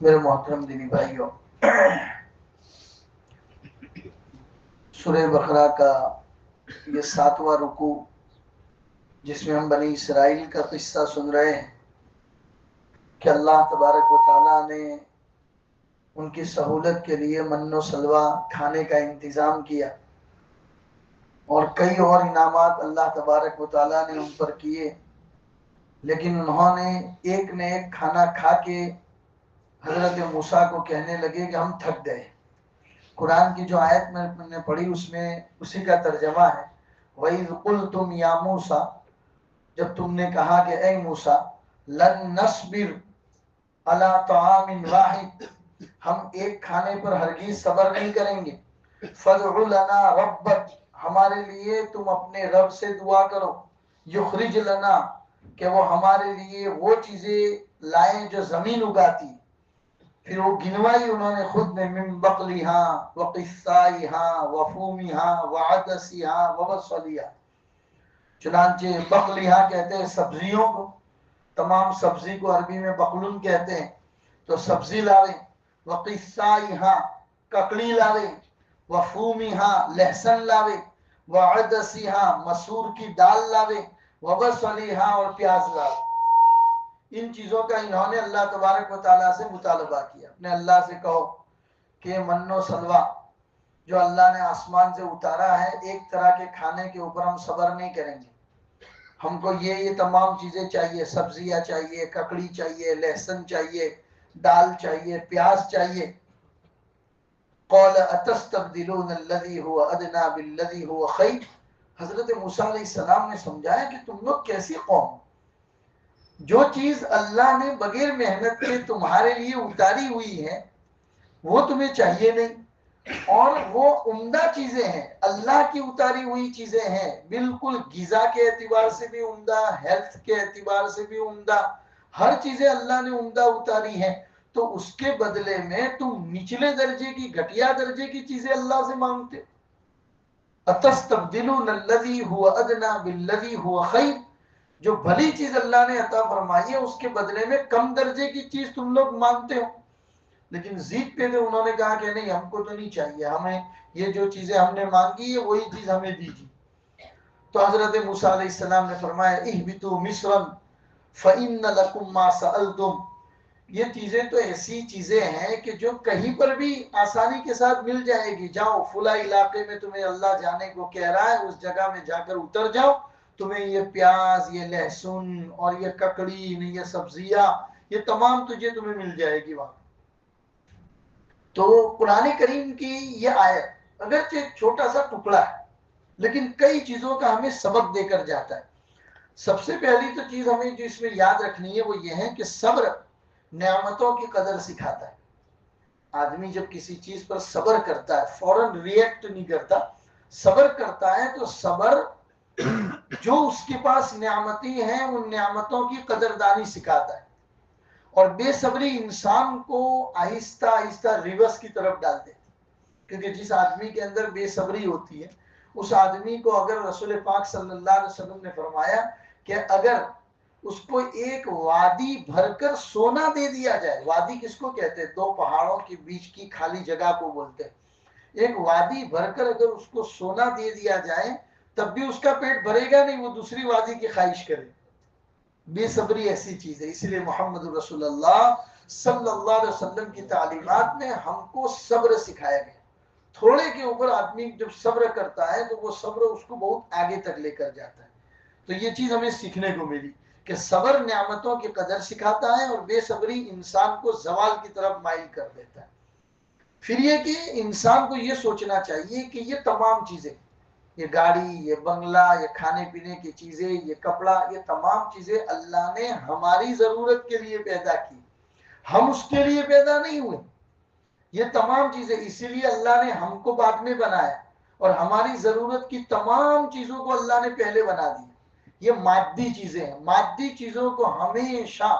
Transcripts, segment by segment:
मेरे मोहतरम दीनी भाइयों, सूरह बकरा का ये 7वां रुकू जिसमें हम बनी इसराइल का किस्सा सुन रहे हैं कि अल्लाह तबारक व तआला ने उनकी सहूलत के लिए मन्नो सलवा खाने का इंतज़ाम किया और कई और इनामात अल्लाह तबारक व तआला ने उन पर किए, लेकिन उन्होंने एक न एक खाना खा के हजरत मूसा को कहने लगे कि हम थक गए। कुरान की जो आयत मैंने पढ़ी उसमें उसी का तर्जमा है, वइज़ क़ुल्तुम या मूसा, जब तुमने कहा कि ए मूसा, लन नस्बिर अला तआमिन वाहिद, हम एक खाने पर हरगिज सब्र नहीं करेंगे। फदउ लना रब्बक, हमारे लिए तुम अपने रब से दुआ करो। युखरिज लना, कि वो हमारे लिए वो चीजें लाएं जो जमीन उगाती। फिर वो गिनवाई उन्होंने खुद ने, मिन बकलिहा व क़िस्साइहा व फूमिहा व अदसिहा व बसलिहा। चुनांचे बकलिहा कहते हैं सब्जियों को, तमाम सब्जी को अरबी में बकलुन कहते हैं। तो सब्जी लावे, वक़िस्साइहा ककड़ी लावे, वफूमिहा लहसुन लावे, वअदसिहा मसूर की दाल लावे, वबसलिहा और प्याज लावे। इन चीजों का इन्होंने अल्लाह तबारक व तआला से मुतालबा किया। अपने अल्लाह से कहो कि मन्नो सलवा जो अल्लाह ने आसमान से उतारा है, एक तरह के खाने के ऊपर हम सब्र नहीं करेंगे। हमको ये तमाम चीजें चाहिए, सब्जियां चाहिए, ककड़ी चाहिए, लहसुन चाहिए, दाल चाहिए, प्याज चाहिए। क़ाल अतस्तब्दिलून अल्लज़ी हुवा अदना बिल्लज़ी हुवा खैर। हजरत मूसा अलैहिस्सलाम ने समझाया कि तुम लोग कैसी कौम, जो चीज अल्लाह ने बगैर मेहनत के तुम्हारे लिए उतारी हुई है वो तुम्हें चाहिए नहीं, और वो उम्दा चीजें हैं, अल्लाह की उतारी हुई चीजें हैं, बिल्कुल गिजा के एतबार से भी उम्दा, हेल्थ के एतबार से भी उम्दा, हर चीजें अल्लाह ने उम्दा उतारी हैं। तो उसके बदले में तुम निचले दर्जे की, घटिया दर्जे की चीजें अल्लाह से मांगते। अतस्तब्दिलून अल्लज़ी हुवा अदना बिल्लज़ी हुवा खैर, जो भली चीज अल्लाह ने अता फरमाई है उसके बदले में कम दर्जे की चीज तुम लोग मांगते हो। लेकिन जीत पे थे, उन्होंने कहा कि नहीं, हमको तो नहीं चाहिए, हमें ये जो चीजें हमने मांगी है वही चीज हमें दीजिए। तो हजरत मूसा अलैहिस्सलाम ने फरमाया, इहबितू मिस्रन फइन्न लकुम मा सअलतुम। ये चीजें तो ऐसी चीजें हैं कि जो कहीं पर भी आसानी के साथ मिल जाएगी। जाओ फुला इलाके में तुम्हें अल्लाह जाने को कह रहा है, उस जगह में जाकर उतर जाओ, तुम्हें ये प्याज, ये लहसुन और ये ककड़ी, ये सब्जियां, ये तमाम तुझे तुम्हें मिल जाएगी वहां। तो कुरान करीम की ये आयत अगरचे एक छोटा सा टुकड़ा है, लेकिन कई चीजों का हमें सबक देकर जाता है। सबसे पहली तो चीज हमें जो इसमें याद रखनी है वो ये है कि सब्र नेमतों की कदर सिखाता है। आदमी जब किसी चीज पर सब्र करता है, फौरन रिएक्ट नहीं करता, सब्र करता है, तो सब्र जो उसके पास नेमतें हैं उन नेमतों की कदरदानी सिखाता है। और बेसब्री इंसान को आहिस्ता आहिस्ता रिवर्स की तरफ डाल देती, क्योंकि जिस आदमी के अंदर बेसब्री होती है उस आदमी को, अगर रसूल पाक सल्लल्लाहु अलैहि वसल्लम ने फरमाया कि अगर उसको एक वादी भरकर सोना दे दिया जाए, वादी किसको कहते हैं, दो पहाड़ों के बीच की खाली जगह को बोलते हैं, एक वादी भरकर अगर उसको सोना दे दिया जाए तब भी उसका पेट भरेगा नहीं, वो दूसरी वादी की ख्वाहिश करे। बेसब्री ऐसी चीज है। इसलिए मोहम्मद रसूलुल्लाह सल्लल्लाहु अलैहि वसल्लम की तालीमात में हमको सब्र सिखाया गया। थोड़े के ऊपर आदमी जब सब्र करता है तो वो सब्र उसको बहुत आगे तक लेकर जाता है। तो ये चीज हमें सीखने को मिली कि सब्र नेमतों की कदर सिखाता है और बेसब्री इंसान को जवाल की तरफ माइल कर देता है। फिर ये कि इंसान को ये सोचना चाहिए कि ये तमाम चीजें, ये गाड़ी, ये बंगला, ये खाने पीने की चीजें, ये कपड़ा, ये तमाम चीजें अल्लाह ने हमारी जरूरत के लिए पैदा की, हम उसके लिए पैदा नहीं हुए। ये तमाम चीजें इसीलिए अल्लाह ने हमको बाद में बनाया और हमारी जरूरत की तमाम चीजों को अल्लाह ने पहले बना दिया। ये मादी चीजें हैं, मादी चीजों को हमेशा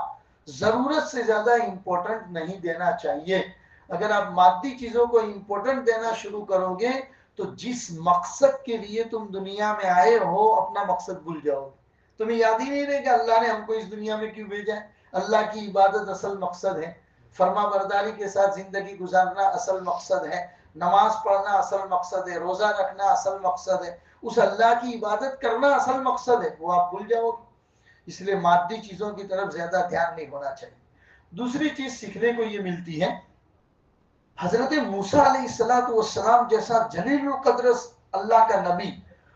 जरूरत से ज्यादा इंपॉर्टेंट नहीं देना चाहिए। अगर आप मादी चीजों को इंपॉर्टेंट देना शुरू करोगे तो जिस मकसद के लिए तुम दुनिया में आए हो अपना मकसद भूल जाओगे। तुम्हें याद ही नहीं रहेगा अल्लाह ने हमको इस दुनिया में क्यों भेजा है। अल्लाह की इबादत असल मकसद है, फर्मा बरदारी के साथ जिंदगी गुजारना असल मकसद है, नमाज पढ़ना असल मकसद है, रोजा रखना असल मकसद है, उस अल्लाह की इबादत करना असल मकसद है, वो आप भूल जाओगे। इसलिए मादी चीजों की तरफ ज्यादा ध्यान नहीं होना चाहिए। दूसरी चीज सीखने को ये मिलती है, हजरत मूसा अलैहिस्सलाम जैसा जलील कद्र अल्लाह का नबी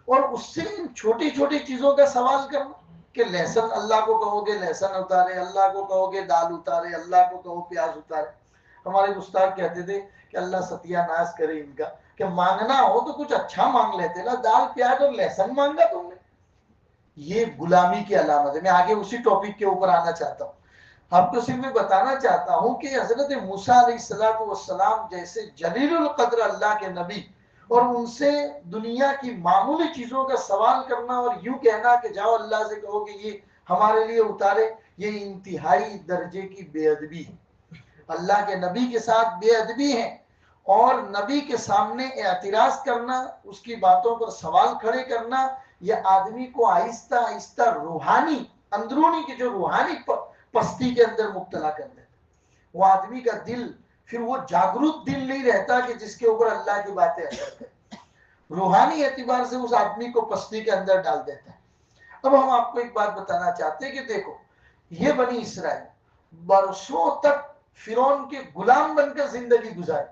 और उससे इन छोटी छोटी चीजों का सवाल करना कि लहसुन अल्लाह को कहोगे लहसुन उतारे, अल्लाह को कहोगे दाल उतारे, अल्लाह को कहो प्याज उतारे। हमारे उस्ताद कहते थे कि अल्लाह सत्यानाश करे इनका, कि मांगना हो तो कुछ अच्छा मांग लेते ना, दाल प्याज और लहसुन मांगा तुमने। ये गुलामी की अलामत है। मैं आगे उसी टॉपिक के ऊपर आना चाहता हूँ। आपको सिर्फ मैं बताना चाहता हूँ कि हजरत मूसा अलैहिस्सलाम जैसे जलीलुल कद्र अल्लाह के नबी और उनसे दुनिया की मामूली चीजों का सवाल करना और यूं कहना कि जाओ अल्लाह से कहो कि ये हमारे लिए उतारे, ये इंतहाई दर्जे की बेअदबी है। अल्लाह के नबी के साथ बेअदबी है और नबी के सामने एतराज करना, उसकी बातों पर सवाल खड़े करना, यह आदमी को आहिस्ता आहिस्ता रूहानी अंदरूनी की जो रूहानी पस्ती के अंदर मुब्तला कर देता। वो आदमी का दिल फिर वो जागरूक दिल नहीं रहता कि जिसके ऊपर अल्लाह की बातें असर करें, रूहानी एतबार से उस आदमी को पस्ती के अंदर डाल देता है। अब हम आपको एक बात बताना चाहते हैं कि देखो, ये बनी इसराइल बरसों तक फिरौन के गुलाम बनकर जिंदगी गुजारी।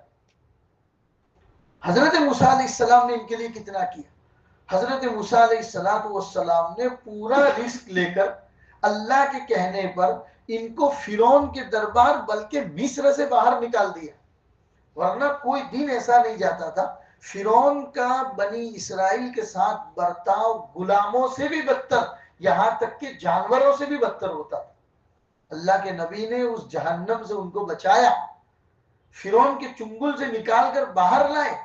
हजरत मूसा अलैहिस्सलाम ने इनके लिए कितना किया। हजरत मूसा अलैहिस्सलाम ने पूरा रिस्क लेकर अल्लाह के कहने पर इनको फिरौन के दरबार बल्कि मिस्र से बाहर निकाल दिया, वरना कोई दिन ऐसा नहीं जाता था। फिरौन का बनी इसराइल के साथ बर्ताव गुलामों से भी बदतर, यहां तक कि जानवरों से भी बदतर होता था। अल्लाह के नबी ने उस जहन्नम से उनको बचाया, फिरौन के चुंगल से निकालकर बाहर लाए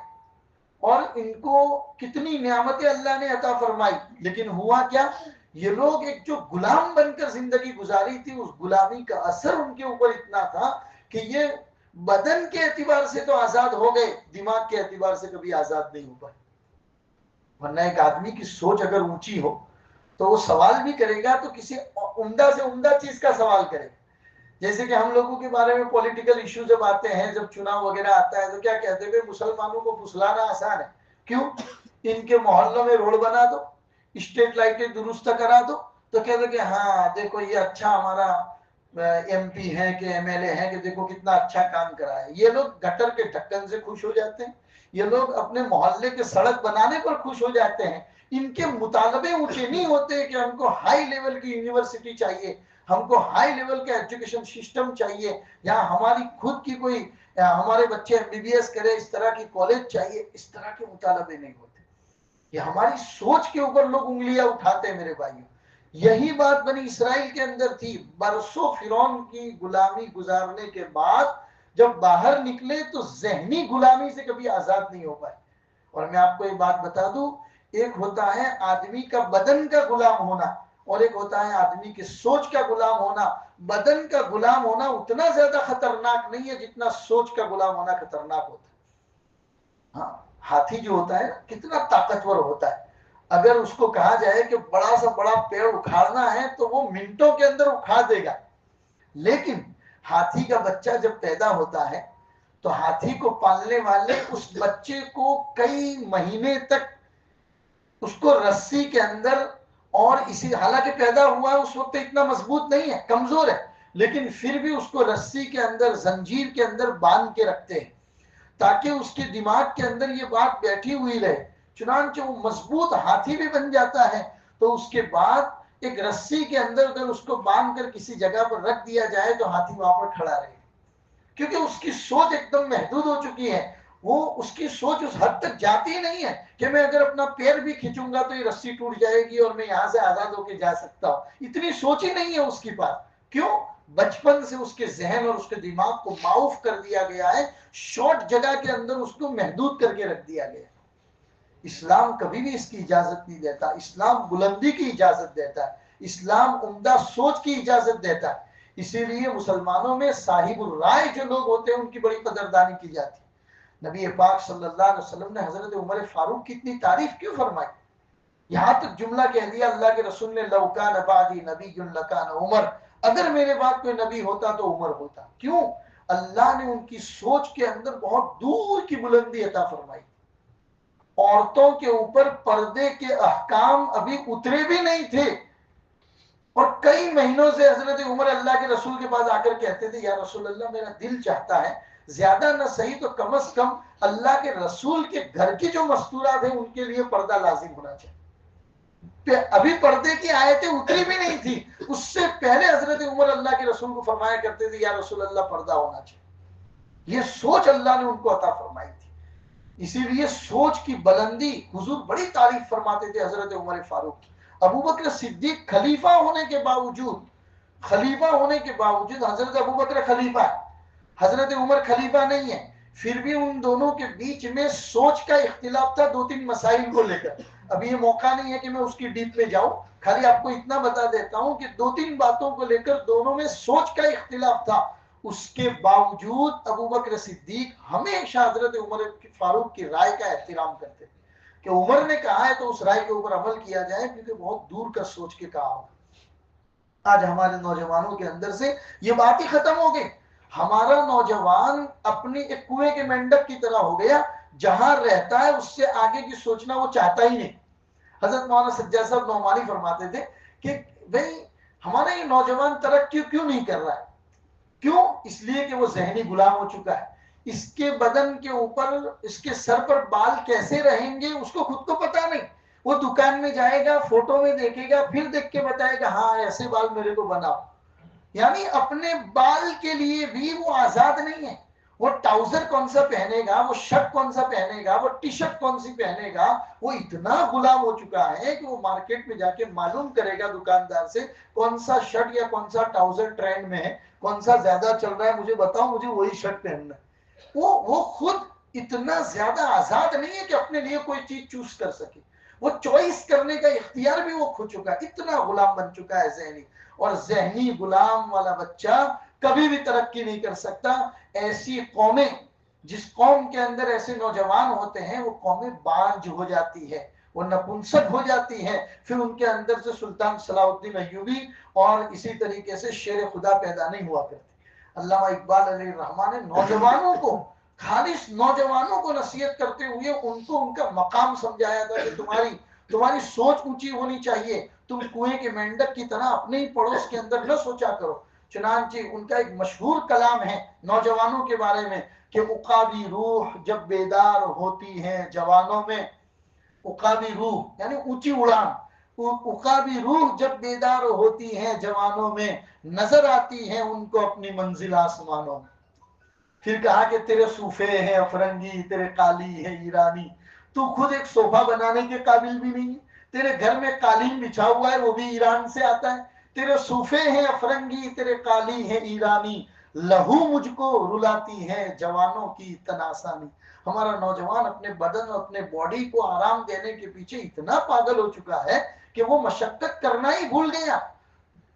और इनको कितनी नियामतें अल्लाह ने अता फरमाई। लेकिन हुआ क्या, ये लोग एक जो गुलाम बनकर जिंदगी गुजारी थी, उस गुलामी का असर उनके ऊपर इतना था कि ये बदन के एतबार से तो आजाद हो गए, दिमाग के एतबार से कभी आजाद नहीं हो पाए। वरना एक आदमी की सोच अगर ऊंची हो तो वो सवाल भी करेगा तो किसी उम्दा से उम्दा चीज का सवाल करेगा। जैसे कि हम लोगों के बारे में पॉलिटिकल इश्यू जब आते हैं, जब चुनाव वगैरह आता है तो क्या कहते हैं, मुसलमानों को फुसलाना आसान है। क्यों? इनके मोहल्लों में रोड बना दो, स्ट्रीट लाइटें दुरुस्त करा दो, तो कहते कि हाँ देखो ये अच्छा हमारा एमपी है कि एमएलए है कि देखो कितना अच्छा काम करा है। ये लोग गटर के ढक्कन से खुश हो जाते हैं, ये लोग अपने मोहल्ले के सड़क बनाने पर खुश हो जाते हैं। इनके मुतालबे ऊंचे नहीं होते कि हमको हाई लेवल की यूनिवर्सिटी चाहिए, हमको हाई लेवल का एजुकेशन सिस्टम चाहिए, यहाँ हमारी खुद की कोई हमारे बच्चे एमबीबीएस करे, इस तरह की कॉलेज चाहिए, इस तरह के मुतालबे नहीं होते। ये हमारी सोच के ऊपर लोग उंगलियां उठाते हैं मेरे भाइयों। यही बात बनी इसराइल के अंदर थी। बरसों फिरौन की गुलामी गुजारने के बाद जब बाहर निकले तो जहनी गुलामी से कभी आजाद नहीं हो पाए। और मैं आपको एक बात बता दूं, एक होता है आदमी का बदन का गुलाम होना और एक होता है आदमी की सोच का गुलाम होना। बदन का गुलाम होना उतना ज्यादा खतरनाक नहीं है जितना सोच का गुलाम होना खतरनाक होता है। हाँ, हाथी जो होता है कितना ताकतवर होता है, अगर उसको कहा जाए कि बड़ा सा बड़ा पेड़ उखाड़ना है तो वो मिनटों के अंदर उखाड़ देगा। लेकिन हाथी का बच्चा जब पैदा होता है तो हाथी को पालने वाले उस बच्चे को कई महीने तक उसको रस्सी के अंदर, और इसी हालांकि पैदा हुआ उस वक्त इतना मजबूत नहीं है, कमजोर है, लेकिन फिर भी उसको रस्सी के अंदर जंजीर के अंदर बांध के रखते हैं ताकि उसके दिमाग के अंदर ये बात बैठी हुई रहे। चुनांचे वो मजबूत हाथी भी बन जाता है तो उसके बाद एक रस्सी के अंदर अगर उसको बांध कर किसी जगह पर रख दिया जाए तो हाथी वहां पर खड़ा रहे, क्योंकि उसकी सोच एकदम महदूद हो चुकी है। वो उसकी सोच उस हद तक जाती ही नहीं है कि मैं अगर अपना पैर भी खींचूंगा तो ये रस्सी टूट जाएगी और मैं यहां से आजाद होकर जा सकता हूं। इतनी सोच ही नहीं है उसके पास। क्यों? बचपन से उसके जहन और उसके दिमाग को माउफ कर दिया गया है, शॉर्ट जगह के अंदर उसको महदूद करके रख दिया गया। इस्लाम कभी भी इसकी इजाजत नहीं देता। इस्लाम बुलंदी की इजाजत देता है, इस्लाम उम्दा सोच की इजाजत देता है। इसीलिए मुसलमानों में साहिबुर राय जो लोग होते हैं उनकी बड़ी कदरदानी की जाती है। नबी पाक सल्लल्लाहु अलैहि वसल्लम ने हजरत उमर फारूक की इतनी तारीफ क्यों फरमाई? यहां तक जुमला कह दिया अल्लाह के रसूल ने, लौकान बादी नबीयुन लकान उमर, अगर मेरे बाद कोई नबी होता तो उमर होता। क्यों? अल्लाह ने उनकी सोच के अंदर बहुत दूर की बुलंदी अता फरमाई। औरतों के ऊपर पर्दे के अहकाम अभी उतरे भी नहीं थे और कई महीनों से हजरत उमर अल्लाह के रसूल के पास आकर कहते थे, या रसूल अल्लाह, मेरा दिल चाहता है ज्यादा न सही तो कम से कम अल्लाह के रसूल के घर की जो मस्तूरात है उनके लिए पर्दा लाजिम होना चाहिए। अभी पर्दे की आयतें उतरी भी नहीं थी, उससे पहले हजरत उमर अल्लाह के रसूल को फरमाया करते थे, या रसूल अल्लाह पर्दा होना चाहिए। ये सोच अल्लाह ने उनको अता फरमाई थी। इसीलिए सोच की बुलंदी हुजूर बड़ी तारीफ फरमाते थे हजरत उमर फारूक की। अबू बकर सिद्दीक खलीफा होने के बावजूद हजरत अबू बकर खलीफा है, हजरत उमर खलीफा नहीं है, फिर भी उन दोनों के बीच में सोच का इख्तिलाफ था 2-3 मसाइल को लेकर। अभी ये मौका नहीं है कि मैं उसकी डीप में जाऊं, खाली आपको इतना बता देता हूं कि 2-3 बातों को लेकर दोनों में सोच का इख्तिलाफ था। उसके बावजूद अबू बकर सिद्दीक हमेशा हजरत उमर फारूक की राय का एहतराम करते कि उमर ने कहा है तो उस राय के ऊपर अमल किया जाए, क्योंकि बहुत दूर का सोच के कहा होगा। आज हमारे नौजवानों के अंदर से ये बात ही खत्म हो गई। हमारा नौजवान अपनी एक कुएं के मेंढक की तरह हो गया, जहां रहता है उससे आगे की सोचना वो चाहता ही नहीं। हजरत मौलाना सज्जाद साहब नौमानी फरमाते थे कि भाई हमारा ये नौजवान तरक्की क्यों नहीं कर रहा है? क्यों? इसलिए कि वो जहनी गुलाम हो चुका है। इसके बदन के ऊपर, इसके सर पर बाल कैसे रहेंगे उसको खुद को पता नहीं। वो दुकान में जाएगा, फोटो में देखेगा, फिर देख के बताएगा हाँ ऐसे बाल मेरे को बनाओ। यानी अपने बाल के लिए भी वो आजाद नहीं है। वो ट्राउजर कौन सा पहनेगा, वो शर्ट कौन सा पहनेगा, वो टी शर्ट कौन सी पहनेगा, वो इतना गुलाम हो चुका है कि वो मार्केट में जाके मालूम करेगा दुकानदार से कौन सा शर्ट या कौन सा ट्राउजर ट्रेंड में है, कौन सा ज्यादा चल रहा है, मुझे बताओ, मुझे वही शर्ट पहनना है। वो खुद इतना ज्यादा आजाद नहीं है कि अपने लिए कोई चीज चूज कर सके। वो चॉइस करने का इख्तियार भी वो खो चुका है, इतना गुलाम बन चुका है जहनी। और जहनी गुलाम वाला बच्चा कभी भी तरक्की नहीं कर सकता। ऐसी कौमें, जिस कौम के अंदर ऐसे नौजवान होते हैं, वो कौमें बांझ हो जाती है, वो नपुंसक हो जाती है। फिर उनके अंदर से सुल्तान सलाहुद्दीन अय्यूबी और इसी तरीके से शेर खुदा पैदा नहीं हुआ करते। अल्लामा इकबाल अलैहिर्रहमान ने नौजवानों को, खालिस नौजवानों को नसीहत करते हुए उनको उनका मकाम समझाया था कि तुम्हारी सोच ऊंची होनी चाहिए। तुम कुएं के मेंढक की तरह अपने ही पड़ोस के अंदर न सोचा करो। चुनांचे उनका एक मशहूर कलाम है नौजवानों के बारे में कि उकाबी रूह जब बेदार होती है जवानों में, उकाबी रूह यानी ऊंची उड़ान, उकाबी रूह जब बेदार होती है जवानों में, नजर आती है उनको अपनी मंजिल आसमानों में। फिर कहा कि तेरे सूफे हैं अफरंगी, तेरे काली है ईरानी, तू खुद एक सोफा बनाने के काबिल भी नहीं है। तेरे घर में कालीन बिछा हुआ है वो भी ईरान से आता है। तेरे सूफे हैं अफरंगी, तेरे काली है ईरानी, लहू मुझको रुलाती है जवानों की तनासानी। हमारा नौजवान अपने बदन और अपने बॉडी को आराम देने के पीछे इतना पागल हो चुका है कि वो मशक्कत करना ही भूल गया,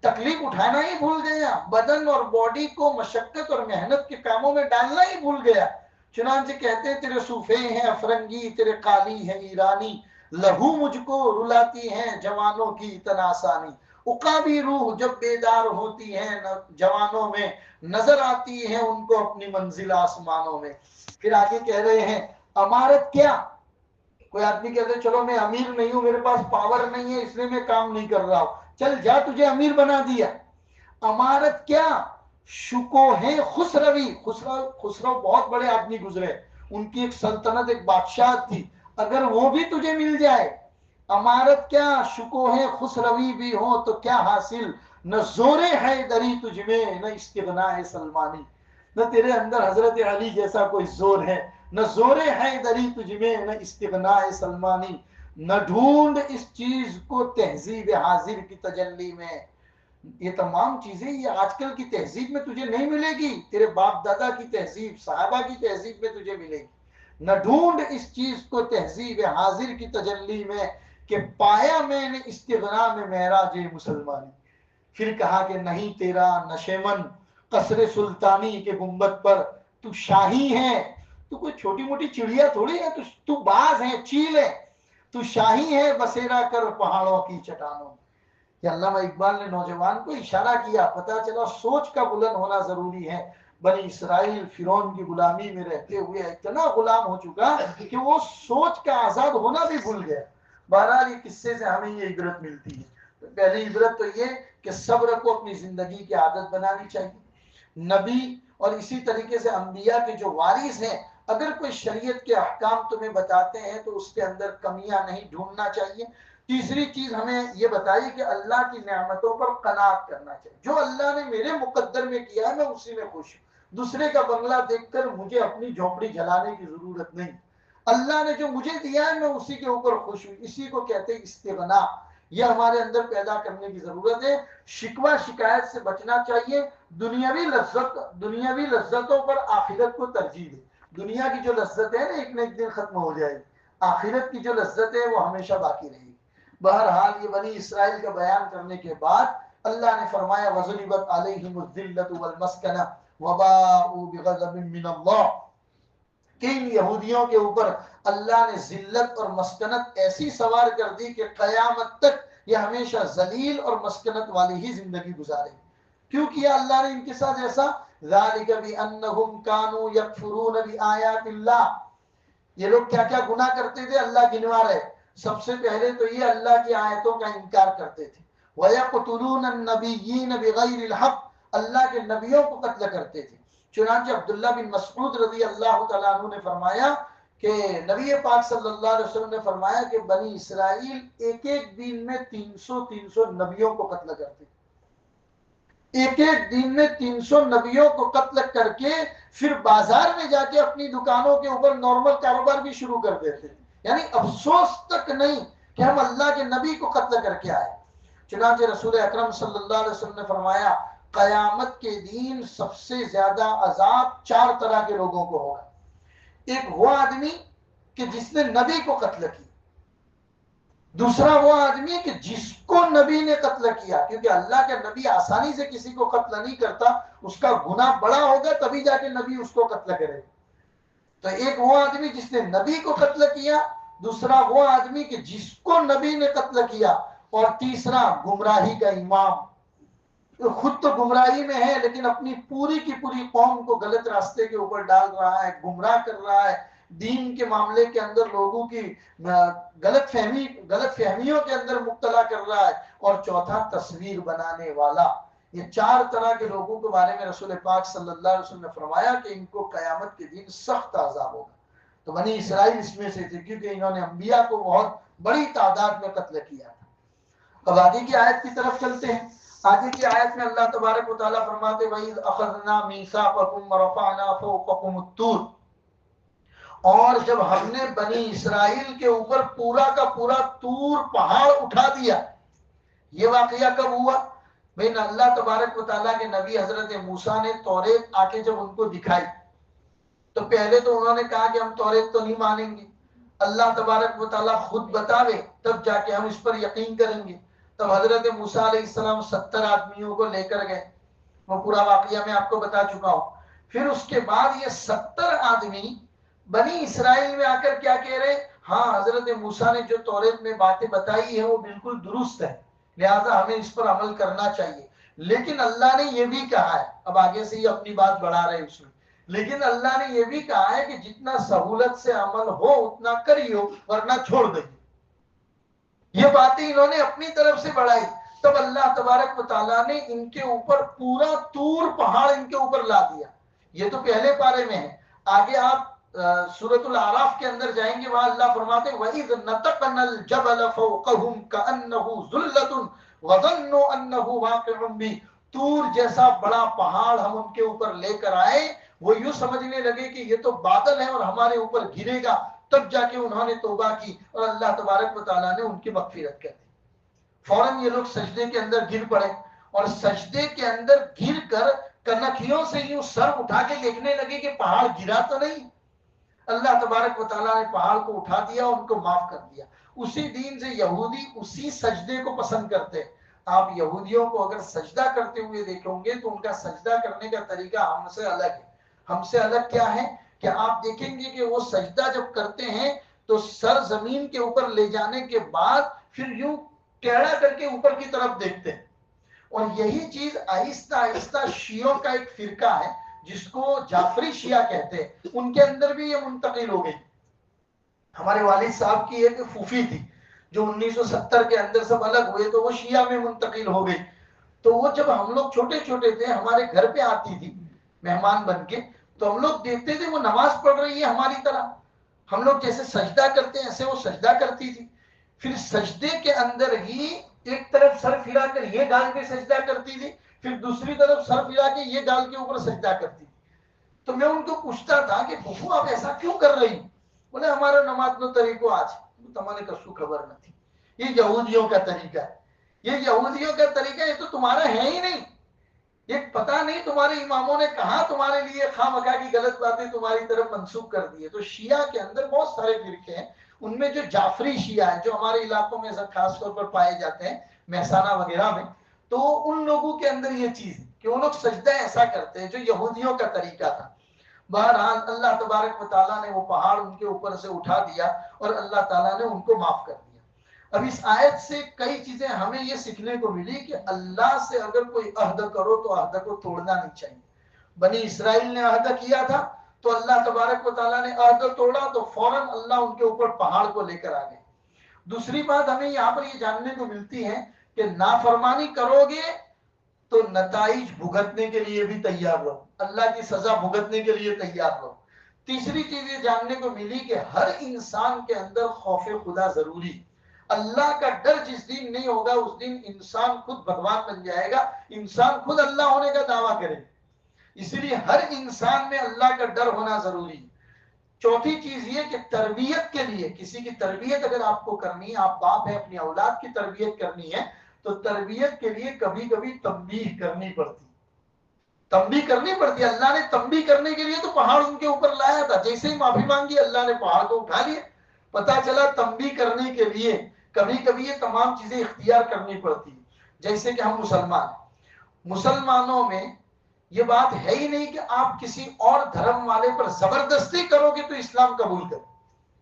तकलीफ उठाना ही भूल गया, बदन और बॉडी को मशक्कत और मेहनत के कामों में डालना ही भूल गया। चुनांचे कहते हैं तेरे सूफे हैं अफरंगी, तेरे काली है ईरानी, लहू मुझको रुलाती है जवानों की तनासानी। उकाबी रूह जब बेदार होती है जवानों में, नजर आती है उनको अपनी मंजिल आसमानों में। फिर आगे कह रहे हैं अमारत क्या? कोई आदमी कहते हैं चलो मैं अमीर नहीं हूं, मेरे पास पावर नहीं है इसलिए मैं काम नहीं कर रहा हूं, चल जा तुझे अमीर बना दिया। अमारत क्या? शुको है खुसरवी। खुसरो बहुत बड़े आदमी गुजरे, उनकी एक सल्तनत, एक बादशाह थी। अगर वो भी तुझे मिल जाए अमारत क्या शुकोहे खुसरवी भी हो तो क्या हासिल, न जोरे हैदरी तुझमें न इस्तिगना है सलमानी। न तेरे अंदर हजरत अली जैसा कोई जोर है, न जोरे हैदरी तुझमें न इस्तिगना है सलमानी। न ढूंढ इस चीज को तहजीब हाजिर की तजल्ली में। ये तमाम चीजें ये आजकल की तहजीब में तुझे नहीं मिलेगी, तेरे बाप दादा की तहजीब सहाबा की तहजीब में तुझे मिलेगी। न ढूंढ इस चीज को तहजीब हाजिर की तजल्ली में, कि पाया मैंने इस्तिगना में महराज मुसलमानी। फिर कहा कि नहीं तेरा नशेमन कसरे सुल्तानी के गुंबद पर तू शाही है, तू कोई छोटी मोटी चिड़िया थोड़ी है, तू बाज है, चील है, तू शाही है बसेरा कर पहाड़ों की चट्टानों। अल्लामा इकबाल ने नौजवान को इशारा किया, पता चला सोच का बुलंद होना जरूरी है। बनी इसराइल फिरौन की गुलामी में रहते हुए इतना गुलाम हो चुका कि वो सोच का आजाद होना भी भूल गया। बहरहाल ये किस्से से हमें ये इबरत मिलती है। तो पहली इबरत तो ये कि सब्र को अपनी जिंदगी की आदत बनानी चाहिए। नबी और इसी तरीके से अंबिया के जो वारिस हैं, अगर कोई शरीयत के अहकाम तुम्हें बताते हैं तो उसके अंदर कमियां नहीं ढूंढना चाहिए। तीसरी चीज हमें ये बताइए कि अल्लाह की नेमतों पर कनात करना चाहिए। जो अल्लाह ने मेरे मुकद्दर में किया है मैं उसी में खुश हूँ। दूसरे का बंगला देखकर मुझे अपनी झोपड़ी जलाने की जरूरत नहीं। अल्लाह ने जो मुझे दिया है मैं उसी के ऊपर खुश हूँ। इसी को कहते हैं इस्तिगना। यह हमारे अंदर पैदा करने की जरूरत है। शिकवा शिकायत से बचना चाहिए। दुनियावी लज्जतों पर आखिरत को तरजीह दे। दुनिया की जो लज्जत है ना एक न एक दिन खत्म हो जाएगी, आखिरत की जो लज्जत है वो हमेशा बाकी रहेगी। बहरहाल ये बनी इसराइल का बयान करने के बाद अल्लाह ने फरमाया वज़रिबत अलैहिमुज़्ज़िल्लतु वल मस्कना वबाउ बिग़ज़बिन मिनल्लाह, कि इन यहूदियों के ऊपर अल्लाह ने जिल्लत और मस्कनत ऐसी सवार कर दी कि कयामत तक ये हमेशा जलील और मस्कनत वाली ही जिंदगी गुजारेंगे। क्यों किया अल्लाह ने इनके साथ ऐसा? ज़ालिका बिअन्नहुम कानू यकफुरून बिआयातिल्लाह। ये लोग क्या क्या गुनाह करते थे अल्लाह गिनवा रहे। सबसे पहले तो ये अल्लाह की आयतों का इनकार करते थे। वयक़तुलून अन्नबिय्यीन बिग़ैरिल हक़, अल्लाह के नबियों को कत्ल करते थे। चुनांचे अब्दुल्ला बिन मसऊद रज़ी अल्लाह तआला अन्हु ने फरमाया कि नबी पाक सल्लल्लाहु अलैहि वसल्लम ने फरमाया कि बनी इसराइल एक एक दिन में 300 नबियों को कत्ल करते थे। एक एक दिन में 300 नबियों को कत्ल करके फिर बाजार में जाके अपनी दुकानों के ऊपर नॉर्मल कारोबार भी शुरू कर देते। यानी अफसोस तक नहीं कि हम अल्लाह के नबी को कत्ल करके आए। चुनांचे रसूल अकरम सल्लल्लाहु अलैहि वसल्लम ने फरमाया कयामत के दिन सबसे ज्यादा अजाब 4 तरह के लोगों को होगा। एक वो आदमी कि जिसने नबी को कत्ल किया, दूसरा वो आदमी कि जिसको नबी ने कत्ल किया, क्योंकि अल्लाह के नबी आसानी से किसी को कत्ल नहीं करता, उसका गुनाह बड़ा होगा तभी जाके नबी उसको कत्ल करेगा। तो एक वो आदमी जिसने नबी को कत्ल किया, दूसरा वो आदमी कि जिसको नबी ने कत्ल किया, और तीसरा गुमराही का इमाम, तो खुद तो गुमराही में है लेकिन अपनी पूरी की पूरी कौम को गलत रास्ते के ऊपर डाल रहा है, गुमराह कर रहा है, दीन के मामले के अंदर लोगों की गलत फहमियों के अंदर मुब्तला कर रहा है, और चौथा तस्वीर बनाने वाला। ये 4 तरह के लोगों के बारे में रसूल पाक सल्लल्लाहु अलैहि वसल्लम ने फरमाया कि इनको कयामत के दिन सख्त अज़ाब होगा। तो बनी इसराइल इसमें से थे क्योंकि इन्होंने अंबिया को बहुत बड़ी तादाद में कत्ल किया था। अब आगे की आयत की तरफ चलते हैं। आगे की आयत में अल्लाह तबारक व तआला फरमाते वही अखज़ना मीसाक़कुम व रफ़अना फ़ौक़कुम अत्तूर, और जब हमने बनी इसराइल के ऊपर पूरा का पूरा तूर पहाड़ उठा दिया। ये वाकया कब हुआ? भाई अल्लाह तबारक व तआला के नबी हजरत मूसा ने तौरेत आके जब उनको दिखाई, तो पहले तो उन्होंने कहा कि हम तौरेत तो नहीं मानेंगे, अल्लाह तबारक व तआला खुद बतावे तब जाके हम इस पर यकीन करेंगे। तब हजरत मूसा अलैहिस्सलाम 70 आदमियों को लेकर गए। वो पूरा वाकया मैं आपको बता चुका हूं। फिर उसके बाद ये 70 आदमी बनी इसराइल में आकर क्या कह रहे? हाँ, हजरत मूसा ने जो तौरेत में बातें बताई है वो बिल्कुल दुरुस्त है, लिहाजा हमें इस पर अमल करना चाहिए। लेकिन अल्लाह ने यह भी कहा है, अब आगे से ही अपनी बात बढ़ा रहे उसमें, लेकिन अल्लाह ने यह भी कहा है कि जितना सहूलत से अमल हो उतना करियो वरना छोड़ दो। ये बातें इन्होंने अपनी तरफ से बढ़ाई। तब अल्लाह तबारक व तआला ने इनके ऊपर पूरा तूर पहाड़ इनके ऊपर ला दिया। ये तो पहले पारे में है। आगे आप सूरतुल आराफ के अंदर जाएंगे, वहां अल्लाह फरमाते वइज़ नतक़नल जबल फौक़हुम कअन्नहु ज़ुल्लतुन वज़न्नु अन्नहु वाक़िउन बि। तूर जैसा बड़ा पहाड़ हम उनके ऊपर लेकर आए, वो यूं समझने लगे कि ये तो बादल है और हमारे ऊपर गिरेगा, तब जाके उन्होंने तौबा की और अल्लाह तबारक व तआला ने उनकी मग़फ़िरत कर दी। फौरन ये लोग सजदे के अंदर गिर पड़े और सजदे के अंदर गिर कर कनखियों से यूं सर उठा के देखने लगे कि पहाड़ गिरा तो नहीं। अल्लाह तबारक व तआला ने पहाड़ को उठा दिया, उनको माफ कर दिया। उसी दिन से यहूदी उसी सजदे को पसंद करते हैं। आप यहूदियों को अगर सजदा करते हुए देखोगे तो उनका सजदा करने का तरीका हमसे अलग है। हमसे अलग क्या है कि आप देखेंगे कि वो सजदा जब करते हैं तो सर जमीन के ऊपर ले जाने के बाद फिर यूं टेढ़ा करके ऊपर की तरफ देखते हैं। और यही चीज आहिस्ता आहिस्ता शियों का एक फिरका है जिसको जाफरी शिया कहते हैं, उनके अंदर भी ये मुंतकिल हो गई। हमारे वालिद साहब की एक फूफी थी जो 1970 के अंदर सब अलग हुए तो वो शिया में मुंतकिल हो गई। तो वो जब हम लोग छोटे छोटे थे हमारे घर पे आती थी मेहमान बन के, तो हम लोग देखते थे वो नमाज पढ़ रही है हमारी तरह। हम लोग जैसे सजदा करते हैं ऐसे वो सजदा करती थी। फिर सजदे के अंदर ही एक तरफ सर फिरा कर ये गाल पे सजदा करती थी, फिर दूसरी तरफ सर फिरा के ये गाल के ऊपर सजदा करती थी। तो मैं उनको पूछता था कि फूफू आप ऐसा क्यों कर रही? बोले हमारा नमाज नो तरीको आज तमाने कशु खबर नहीं, ये यहूदियों का तरीका है, ये यहूदियों का तरीका, ये तो तुम्हारा है ही नहीं। ये पता नहीं तुम्हारे इमामों ने कहा तुम्हारे लिए खामखा की गलत बातें तुम्हारी तरफ मंसूब कर दी है। तो शिया के अंदर बहुत सारे फिरके हैं, उनमें जो जाफरी शिया है जो हमारे इलाकों में खास तौर पर पाए जाते हैं महसाना वगैरह में, तो उन लोगों के अंदर ये चीज कि वो लोग सजदा ऐसा करते हैं जो यहूदियों का तरीका था। बहरहाल अल्लाह तबारक व तआला ने वो पहाड़ उनके ऊपर से उठा दिया और अल्लाह ताला ने उनको माफ कर दिया। अब इस आयत से कई चीजें हमें ये सीखने को मिली कि अल्लाह से अगर कोई अहद करो तो अहद को तोड़ना नहीं चाहिए। बनी इसराइल ने अहद किया था तो अल्लाह तबारक व तआला ने अहद तोड़ा तो फौरन अल्लाह उनके ऊपर पहाड़ को लेकर आ गए। दूसरी बात हमें यहाँ पर ये जानने को मिलती है कि नाफरमानी करोगे तो नताइज भुगतने के लिए भी तैयार रहो, अल्लाह की सजा भुगतने के लिए तैयार रहो। तीसरी चीज ये जानने को मिली कि हर इंसान के अंदर खौफे खुदा जरूरी। अल्लाह का डर जिस दिन नहीं होगा उस दिन इंसान खुद भगवान बन जाएगा, इंसान खुद अल्लाह होने का दावा करेगा। इसलिए हर इंसान में अल्लाह का डर होना जरूरी है। चौथी चीज ये कि तरबियत के लिए, किसी की तरबियत अगर आपको करनी है, आप बाप है अपनी औलाद की तरबियत करनी है तो तरबियत के लिए कभी कभी तंबीह करनी पड़ती, तंबीह करनी पड़ती। अल्लाह ने तंबीह करने के लिए तो पहाड़ उनके ऊपर लाया था, जैसे ही माफी मांगी अल्लाह ने पहाड़ को उठा लिया। पता चला तंबीह करने के लिए कभी कभी ये तमाम चीजें इख्तियार करनी पड़ती है। जैसे कि हम मुसलमानों में ये बात है ही नहीं कि आप किसी और धर्म वाले पर जबरदस्ती करोगे तो इस्लाम कबूल करें,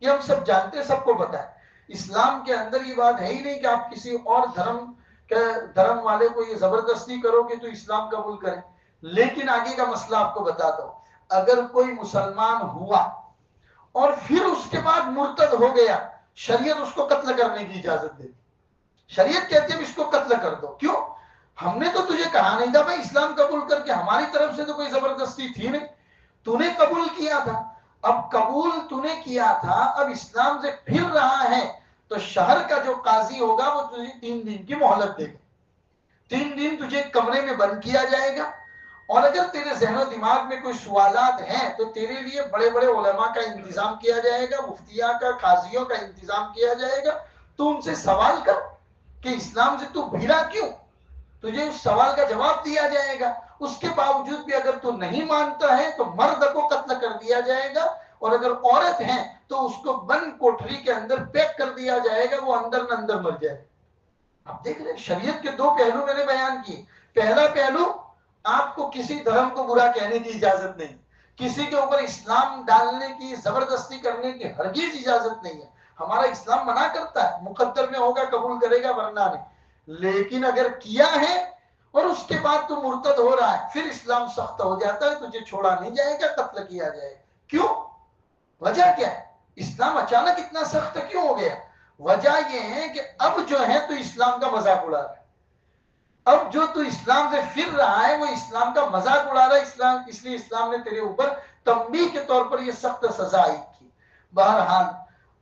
ये हम सब जानते हैं, सबको पता है। इस्लाम के अंदर ये बात है ही नहीं कि आप किसी और धर्म वाले को ये जबरदस्ती करोगे तो इस्लाम कबूल करें। लेकिन आगे का मसला आपको बताता हूं, अगर कोई मुसलमान हुआ और फिर उसके बाद मुर्तद हो गया, शरीयत उसको कत्ल करने की इजाजत देती। शरीयत कहती है इसको कत्ल कर दो। क्यों? हमने तो तुझे कहा नहीं था भाई इस्लाम कबूल करके, हमारी तरफ से तो कोई जबरदस्ती थी नहीं, तूने कबूल किया था। अब कबूल तूने किया था, अब इस्लाम से फिर रहा है तो शहर का जो काजी होगा वो तुझे 3 दिन की मोहलत देगा। 3 दिन तुझे कमरे में बंद किया जाएगा और अगर तेरे जहनो दिमाग में कोई सवालात हैं तो तेरे लिए बड़े बड़े उलमा का इंतजाम किया जाएगा, मुफ्तिया का, काजियों का इंतजाम किया जाएगा। तू उनसे सवाल कर कि इस्लाम से तू भिड़ा क्यों, तुझे उस सवाल का जवाब दिया जाएगा। उसके बावजूद भी अगर तू नहीं मानता है तो मर्द को कत्ल कर दिया जाएगा और अगर औरत है तो उसको बंद कोठरी के अंदर पैक कर दिया जाएगा, वो अंदर न अंदर मर जाएगा। आप देख रहे शरीयत के 2 पहलू मैंने बयान किए। पहला पहलू, आपको किसी धर्म को बुरा कहने की इजाजत नहीं, किसी के ऊपर इस्लाम डालने की, जबरदस्ती करने की हरगिज इजाजत नहीं है। हमारा इस्लाम मना करता है, मुकद्दर में होगा कबूल करेगा वरना नहीं। लेकिन अगर किया है और उसके बाद तू मुर्तद हो रहा है, फिर इस्लाम सख्त हो जाता है, तुझे छोड़ा नहीं जाएगा, कत्ल किया जाएगा। क्यों? वजह क्या है? इस्लाम अचानक इतना सख्त क्यों हो गया? वजह यह है कि अब जो है तो इस्लाम का मजाक उड़ा रहा है, अब जो तू इस्लाम से फिर रहा है वो इस्लाम का मजाक उड़ा रहा है। इस्लाम, इसलिए इस्लाम ने तेरे ऊपर तंबीह के तौर पर ये सख्त सजा आई थी। बहरहाल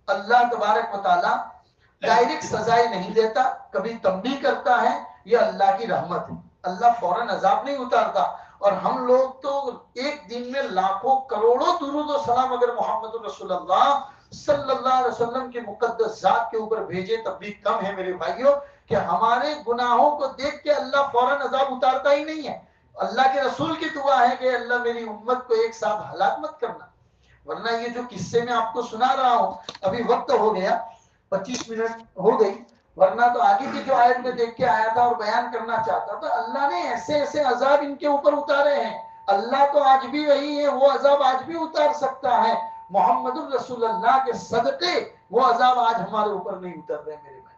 अल्लाह तबारक व तआला डायरेक्ट सजाएं नहीं देता, कभी तंबीह करता है, ये अल्लाह की रहमत है। अल्लाह फौरन अजाब नहीं उतारता। और हम लोग तो एक दिन में लाखों करोड़ों दुरूद और सलाम अगर मोहम्मद रसूलुल्लाह सल्लल्लाहु अलैहि वसल्लम के मुकद्दस जात के ऊपर भेजे तब भी कम है मेरे भाइयों, कि हमारे गुनाहों को देख के अल्लाह फौरन अजाब उतारता ही नहीं है। अल्लाह के रसूल की दुआ है कि अल्लाह मेरी उम्मत को एक साथ हलाक मत करना। वरना ये जो किस्से में आपको सुना रहा हूं, अभी वक्त हो गया, 25 मिनट हो गई, वरना तो आगे की जो आयत में देख के आया था और बयान करना चाहता था, अल्लाह ने ऐसे ऐसे अजाब इनके ऊपर उतारे हैं। अल्लाह तो आज भी वही है, वो अजाब आज भी उतार सकता है। मोहम्मद रसूलुल्लाह के सदके वो अजाब आज हमारे ऊपर नहीं उतर रहे मेरे भाई।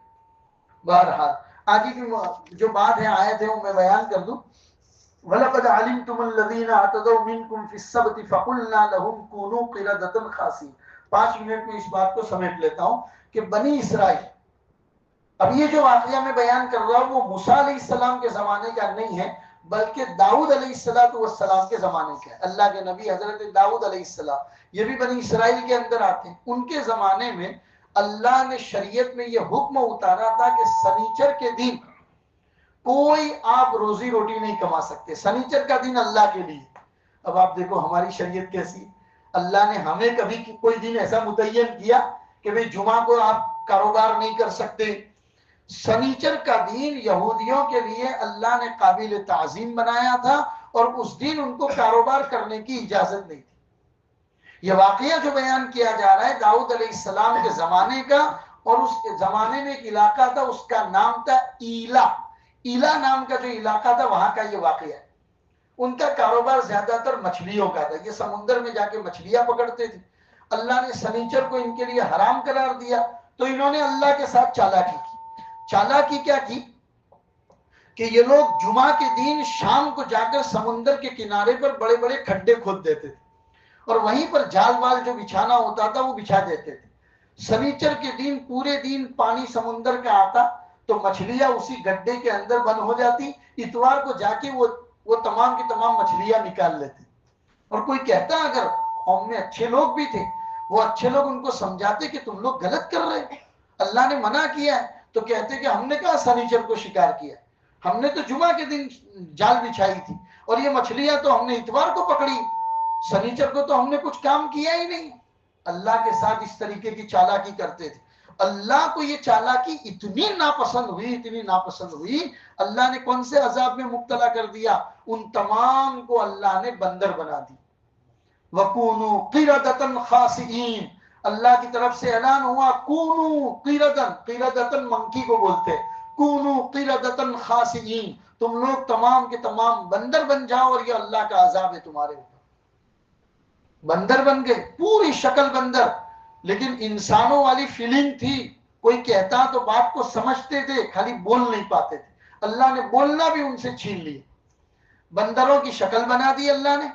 बहरहाल आगे की जो बात है, आयत है, वो मैं बयान कर दूं। वलक़द अलिमतुमुल्लज़ीना अतदौ मिनकुम फ़िस्सब्ति फ़क़ुलना लहुम कूनू क़िरदतन ख़ासीन। 5 मिनट में इस बात को समेट लेता हूं कि बनी इसराइल, अब ये जो वाक़या मैं बयान कर रहा हूं वो मूसा अलैहिस्सलाम के जमाने का नहीं है, बल्कि दाऊद अलैहिस्सलाम के जमाने का है। अल्लाह के नबी हजरत दाऊद अलैहिस्सलाम, ये भी बनी इसराइल के अंदर आते हैं। उनके जमाने में अल्लाह ने शरीयत में ये हुक्म उतारा था कि शनिचर के दिन कोई आप रोजी रोटी नहीं कमा सकते, शनिचर का दिन अल्लाह के लिए। अब आप देखो हमारी शरीयत कैसी, अल्लाह ने हमें कभी कोई दिन ऐसा मुतय्यन किया कि भाई जुमा को आप कारोबार नहीं कर सकते। शनिचर का दिन यहूदियों के लिए अल्लाह ने काबिल ताजीम बनाया था और उस दिन उनको कारोबार करने की इजाजत नहीं थी। यह वाकया जो बयान किया जा रहा है दाऊद अलैहिस्सलाम के जमाने का, और उस जमाने में एक इलाका था, उसका नाम था ईला। ईला नाम का जो इलाका था वहां का ये वाकया है। उनका कारोबार ज्यादातर मछलियों का था, ये समुद्र में जाके मछलियां पकड़ते थे। अल्लाह ने शनिचर को इनके लिए हराम करार दिया, तो इन्होंने अल्लाह के साथ चालाकी की। चालाकी क्या की कि ये लोग जुमा के दिन शाम को जाकर समुद्र के किनारे पर बड़े बड़े खड्डे खोद देते थे और वहीं पर जाल वाल जो बिछाना होता था वो बिछा देते थे। शनिचर के दिन पूरे दिन पानी समुद्र का आता तो मछलियां उसी गड्ढे के अंदर बंद हो जाती। इतवार को जाके वो तमाम की तमाम मछलियां निकाल लेते। और कोई कहता अगर कौम में अच्छे लोग भी थे, वो अच्छे लोग उनको समझाते कि तुम लोग गलत कर रहे हो, अल्लाह ने मना किया है, तो कहते कि हमने कहा शनिचर को शिकार किया, हमने तो जुमा के दिन जाल बिछाई थी और ये मछलियां तो हमने इतवार को पकड़ी, शनिचर को तो हमने कुछ काम किया ही नहीं। अल्लाह के साथ इस तरीके की चालाकी करते थे। अल्लाह को ये चालाकी इतनी नापसंद हुई, इतनी नापसंद हुई, अल्लाह ने कौन से अजाब में मुब्तला कर दिया, उन तमाम को अल्लाह ने बंदर बना दी। वकूनू क़िरदतन खासिईन, अल्लाह की तरफ से ऐलान हुआ, कूनू क़िरदन, क़िरदतन मंकी को बोलते, कूनू क़िरदतन खासिईन, तुम लोग तमाम के तमाम बंदर बन जाओ और ये अल्लाह का अजाब है तुम्हारे ऊपर। बंदर बन गए, पूरी शक्ल बंदर, लेकिन इंसानों वाली फीलिंग थी। कोई कहता तो बात को समझते थे, खाली बोल नहीं पाते थे। अल्लाह ने बोलना भी उनसे छीन लिया। बंदरों की शक्ल बना दी अल्लाह ने,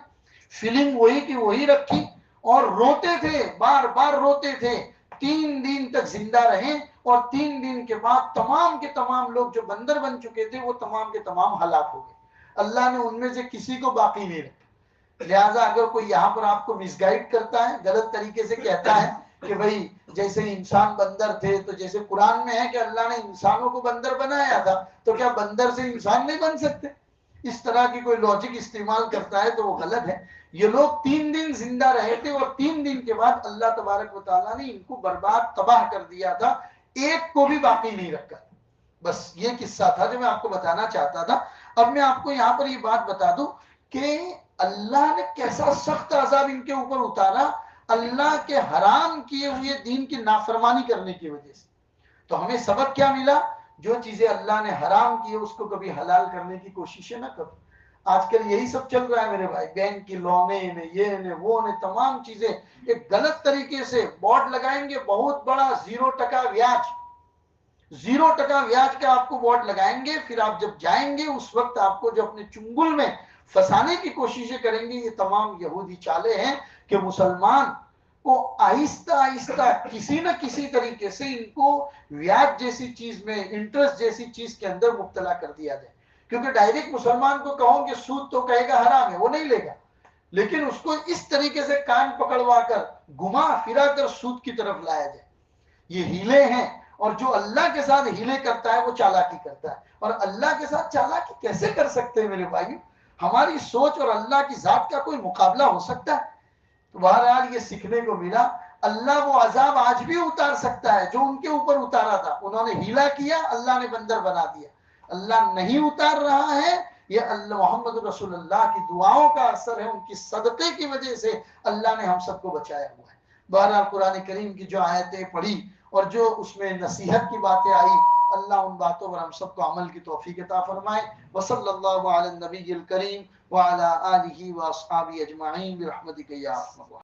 फीलिंग वही की वही रखी और रोते थे, बार बार रोते थे। 3 दिन तक जिंदा रहे और 3 दिन के बाद तमाम के तमाम लोग जो बंदर बन चुके थे वो तमाम के तमाम हलाक हो गए। अल्लाह ने उनमें से किसी को बाकी नहीं रखा। लिहाजा अगर कोई यहाँ पर आपको मिसगाइड करता है, गलत तरीके से कहता है कि भाई जैसे इंसान बंदर थे, तो जैसे कुरान में है कि अल्लाह ने इंसानों को बंदर बनाया था, तो क्या बंदर से इंसान नहीं बन सकते? इस तरह की कोई लॉजिक इस्तेमाल करता है तो वो गलत है। ये लोग 3 दिन जिंदा रहे थे और 3 दिन के बाद अल्लाह तबारक व तआला ने इनको बर्बाद तबाह कर दिया था, एक को भी बाकी नहीं रखा। बस ये किस्सा था जो मैं आपको बताना चाहता था। अब मैं आपको यहाँ पर ये बात बता दूं कि अल्लाह ने कैसा सख्त अजाब इनके ऊपर उतारा, अल्लाह के हराम किए हुए दीन की नाफरमानी करने की वजह से। तो हमें सबक क्या मिला? जो चीजें अल्लाह ने हराम की है उसको कभी हलाल करने की कोशिश न करो। आजकल यही सब चल रहा है मेरे भाई, बैंक की लोने ने, ये ने, वो ने, तमाम चीजें एक गलत तरीके से बोर्ड लगाएंगे, बहुत बड़ा 0% ब्याज, 0% ब्याज का आपको बोर्ड लगाएंगे। फिर आप जब जाएंगे उस वक्त आपको जो अपने चुंगल में फंसाने की कोशिशें करेंगे। ये तमाम यहूदी चाले हैं कि मुसलमान को आहिस्ता आहिस्ता किसी न किसी तरीके से इनको ब्याज जैसी चीज में, इंटरेस्ट जैसी चीज के अंदर मुब्तला कर दिया जाए। क्योंकि डायरेक्ट मुसलमान को कहो कि सूद तो कहेगा हराम है, वो नहीं लेगा। लेकिन उसको इस तरीके से कान पकड़वा कर घुमा फिरा कर सूद की तरफ लाया जाए, ये हीले हैं। और जो अल्लाह के साथ हीले करता है वो चालाकी करता है। और अल्लाह के साथ चालाकी कैसे कर सकते हैं मेरे भाई? हमारी सोच और अल्लाह की जात का कोई मुकाबला हो सकता है? तो बहरहाल ये सीखने को मिला, अल्लाह वो अजाब आज भी उतार सकता है जो उनके ऊपर उतारा था। उन्होंने हीला किया, अल्लाह ने बंदर बना दिया। अल्लाह नहीं उतार रहा है, ये अल्लाह मोहम्मद रसूलुल्लाह की दुआओं का असर है, उनकी सदक़े की वजह से अल्लाह ने हम सबको बचाया हुआ है। बहरहाल कुरान करीम की जो आयतें पढ़ी और जो उसमें नसीहत की बातें आई, अल्लाह उन बातों पर हम सबको अमल की तौफीक अता फरमाए। वसल्लल्लाहु अला नबील करीम व अला आलिहि व अस्हाबिहि अजमाइन बिरहमतिका या अरहमर